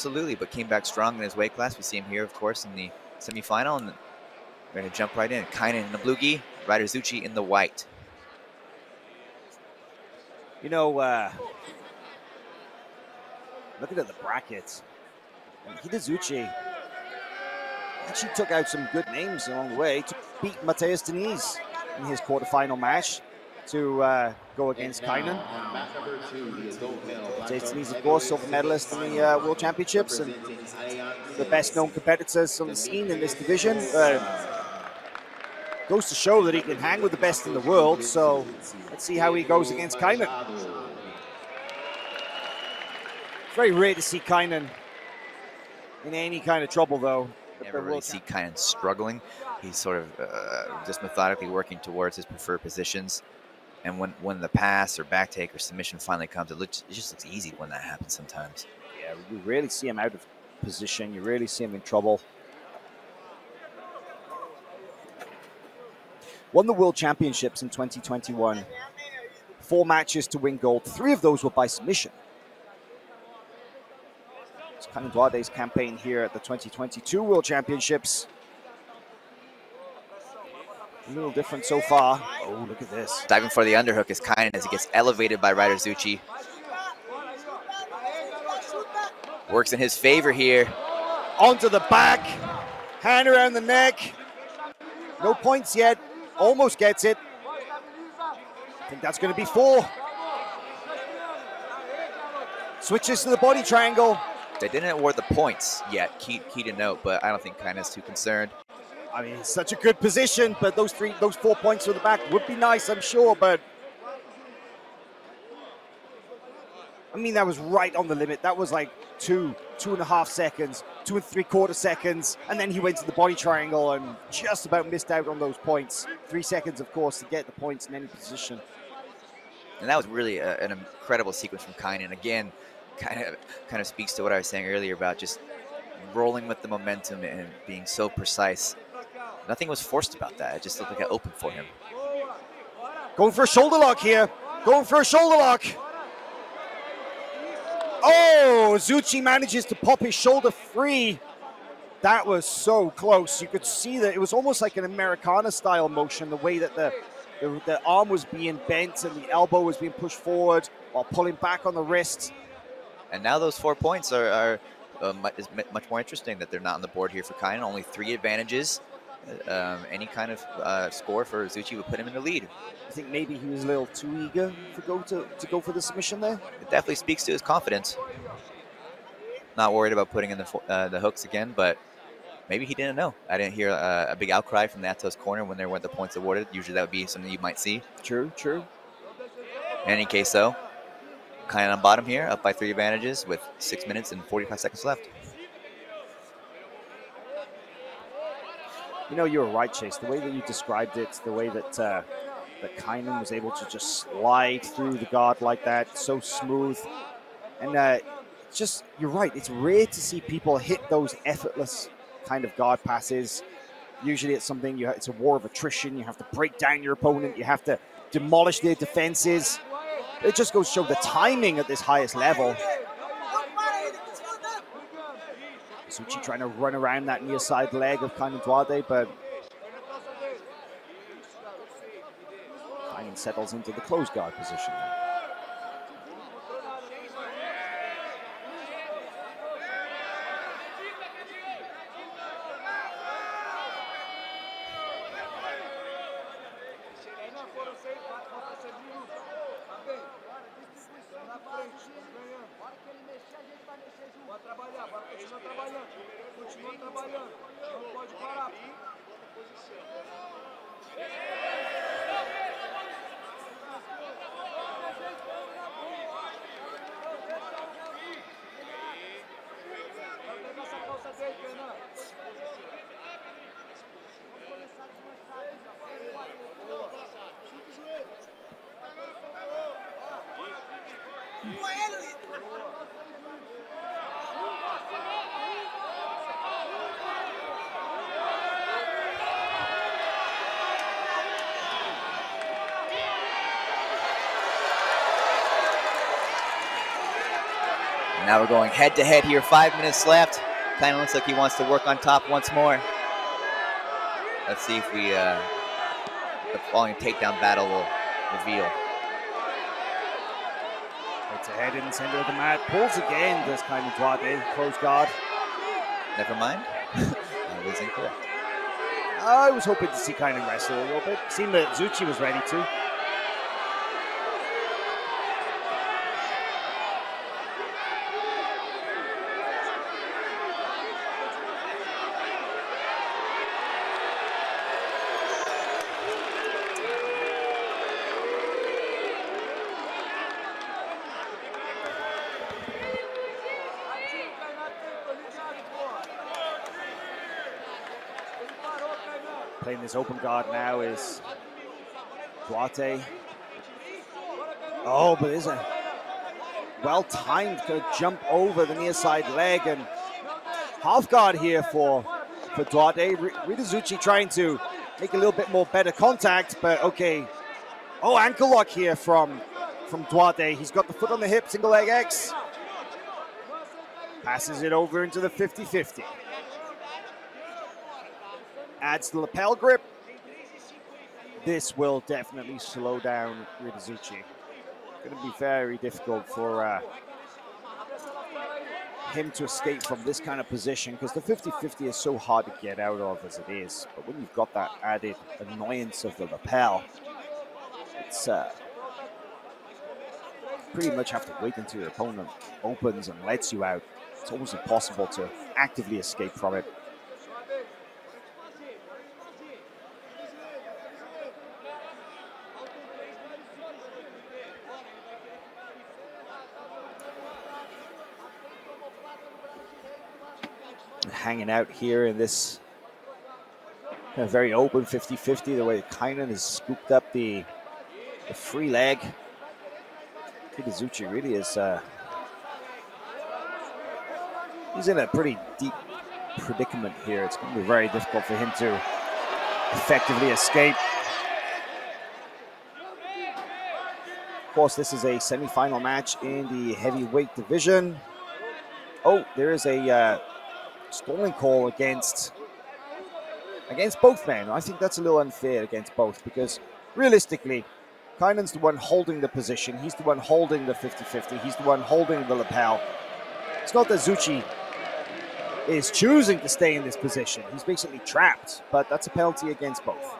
Absolutely, but came back strong in his weight class. We see him here, of course, in the semifinal, and we're going to jump right in. Kaynan in the blue gi, Ryder Zuchi in the white. You know, looking at the brackets, Zuchi actually took out some good names along the way to beat Mateus Diniz in his quarterfinal match to go against Kaynan. Mateus Diniz, of course, silver medalist in the World Championships and the best known competitors on the scene in this division. Goes to show that he can hang with the best in the world, so let's see how he goes against Kaynan. It's very rare to see Kaynan in any kind of trouble, though. Never really see Kaynan struggling. He's sort of just methodically working towards his preferred positions. And when the pass or back take or submission finally comes, it just looks easy when that happens sometimes. Yeah, you rarely see him out of position. You rarely see him in trouble. Won the World Championships in 2021. 4 matches to win gold. 3 of those were by submission. It's Kaynan Duarte's campaign here at the 2022 World Championships. A little different so far. Oh, look at this. Diving for the underhook is Kaynan as he gets elevated by Ryder Zuchi. Works in his favor here. Onto the back. Hand around the neck. No points yet. Almost gets it. I think that's going to be 4. Switches to the body triangle. They didn't award the points yet, key to note, but I don't think Kaynan's too concerned. I mean, it's such a good position, but those 4 points to the back would be nice, I'm sure, but I mean, that was right on the limit. That was like 2.5 seconds, 2 3/4 seconds, and then he went to the body triangle and just about missed out on those points. 3 seconds, of course, to get the points in any position. And that was really an incredible sequence from Kaynan. Again, kind of speaks to what I was saying earlier about just rolling with the momentum and being so precise. Nothing was forced about that. It just looked like it opened for him. Going for a shoulder lock here. Going for a shoulder lock. Oh, Zuchi manages to pop his shoulder free. That was so close. You could see that it was almost like an Americana-style motion, the way that the arm was being bent and the elbow was being pushed forward while pulling back on the wrist. And now those 4 points is much more interesting that they're not on the board here for Kaynan. Only 3 advantages. Any kind of score for Zuchi would put him in the lead. I think maybe he was a little too eager to go for the submission there. It definitely speaks to his confidence. Not worried about putting in the hooks again, but maybe he didn't know. I didn't hear a big outcry from the Atos corner when there weren't the points awarded. Usually that would be something you might see. True. In any case, though, Kaynan on bottom here, up by 3 advantages with 6 minutes and 45 seconds left. You know, you're right, Chase. The way that you described it, the way that that Kaynan was able to just slide through the guard like that, so smooth. And just, you're right, it's rare to see people hit those effortless kind of guard passes. Usually it's something, it's a war of attrition. You have to break down your opponent. You have to demolish their defenses. It just goes to show the timing at this highest level. Zuchi trying to run around that near side leg of Kaynan Duarte, but Kaynan settles into the closed guard position. Now we're going head to head here. 5 minutes left. Kind of looks like he wants to work on top once more. Let's see if the following takedown battle will reveal. It's ahead in the center of the mat. Pulls again. Does Kaynan Duarte. Close guard. Never mind. I was incorrect. I was hoping to see Kaynan wrestle a little bit. Seemed that Zuchi was ready to. Playing this open guard now is Duarte. Oh, but there's a well-timed kind of jump over the near side leg, and half guard here for Duarte. Rita Zuchi trying to make a little bit more better contact, but okay. Oh, ankle lock here from Duarte. He's got the foot on the hip, single leg X. Passes it over into the 50-50. Adds the lapel grip. This will definitely slow down Rita Zuchi. Going to be very difficult for him to escape from this kind of position, because the 50-50 is so hard to get out of as it is. But when you've got that added annoyance of the lapel, it's pretty much have to wait until your opponent opens and lets you out. It's almost impossible to actively escape from it. Hanging out here in this kind of very open 50-50, the way Kaynan has scooped up the free leg. Zuchi really is he's in a pretty deep predicament here. It's going to be very difficult for him to effectively escape. Of course, this is a semi-final match in the heavyweight division. Oh, there is a stalling call against both men. I think that's a little unfair against both, because realistically, Kaynan's the one holding the position. He's the one holding the 50-50. He's the one holding the lapel. It's not that Zuchi is choosing to stay in this position. He's basically trapped, but that's a penalty against both.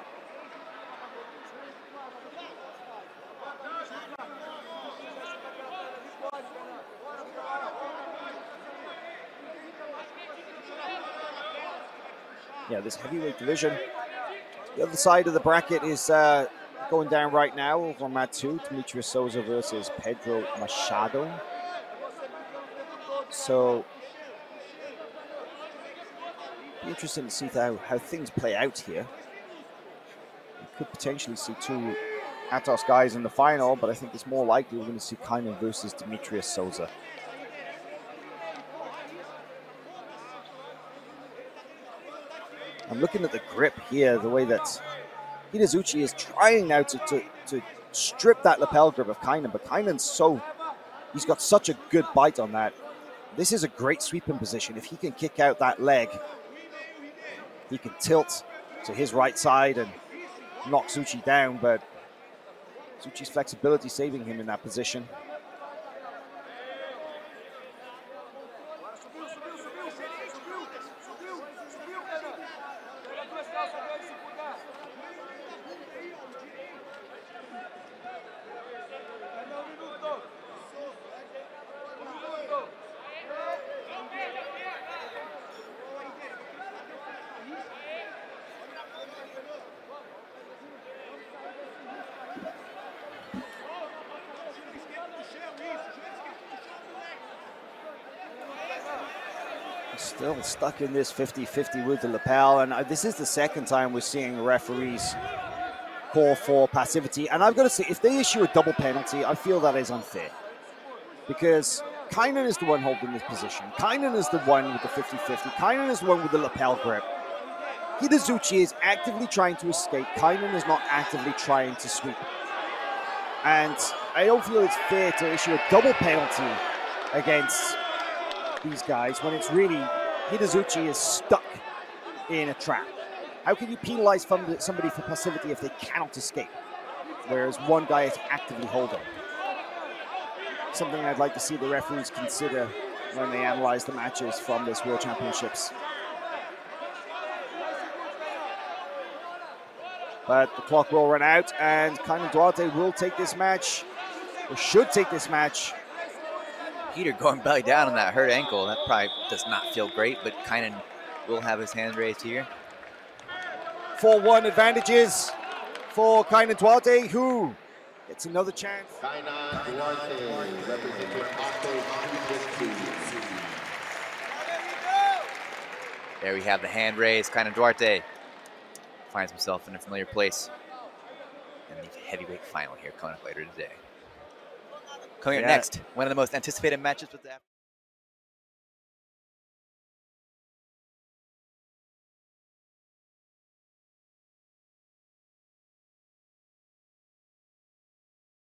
Yeah, this heavyweight division. The other side of the bracket is going down right now over on mat 2. Demetrius Souza versus Pedro Machado. So, be interesting to see how things play out here. We could potentially see two Atos guys in the final, but I think it's more likely we're going to see Kaynan versus Demetrius Souza. I'm looking at the grip here, the way that Zuchi is trying now to strip that lapel grip of Kaynan, but Kaynan's he's got such a good bite on that. This is a great sweeping position. If he can kick out that leg, he can tilt to his right side and knock Zuchi down, but Zuchi's flexibility saving him in that position. Still stuck in this 50-50 with the lapel, and this is the second time we're seeing referees call for passivity. And I've got to say, if they issue a double penalty, I feel that is unfair, because Kaynan is the one holding this position. Kaynan is the one with the 50-50. Kaynan is the one with the lapel grip. Zuchi is actively trying to escape. Kaynan is not actively trying to sweep. And I don't feel it's fair to issue a double penalty against these guys when it's really Zuchi is stuck in a trap? How can you penalize somebody for passivity if they cannot escape, whereas one guy is actively holding? Something I'd like to see the referees consider when they analyze the matches from this World Championships. But the clock will run out, and Kaynan Duarte will take this match, or should take this match. Peter going belly down on that hurt ankle. That probably does not feel great, but Kaynan will have his hand raised here. 4-1 advantages for Kaynan Duarte, who gets another chance. Kaynan Duarte, representing Jiu-Jitsu. There we have the hand raised. Kaynan Duarte finds himself in a familiar place in the heavyweight final here coming up later today. Coming up next, one of the most anticipated matches with that.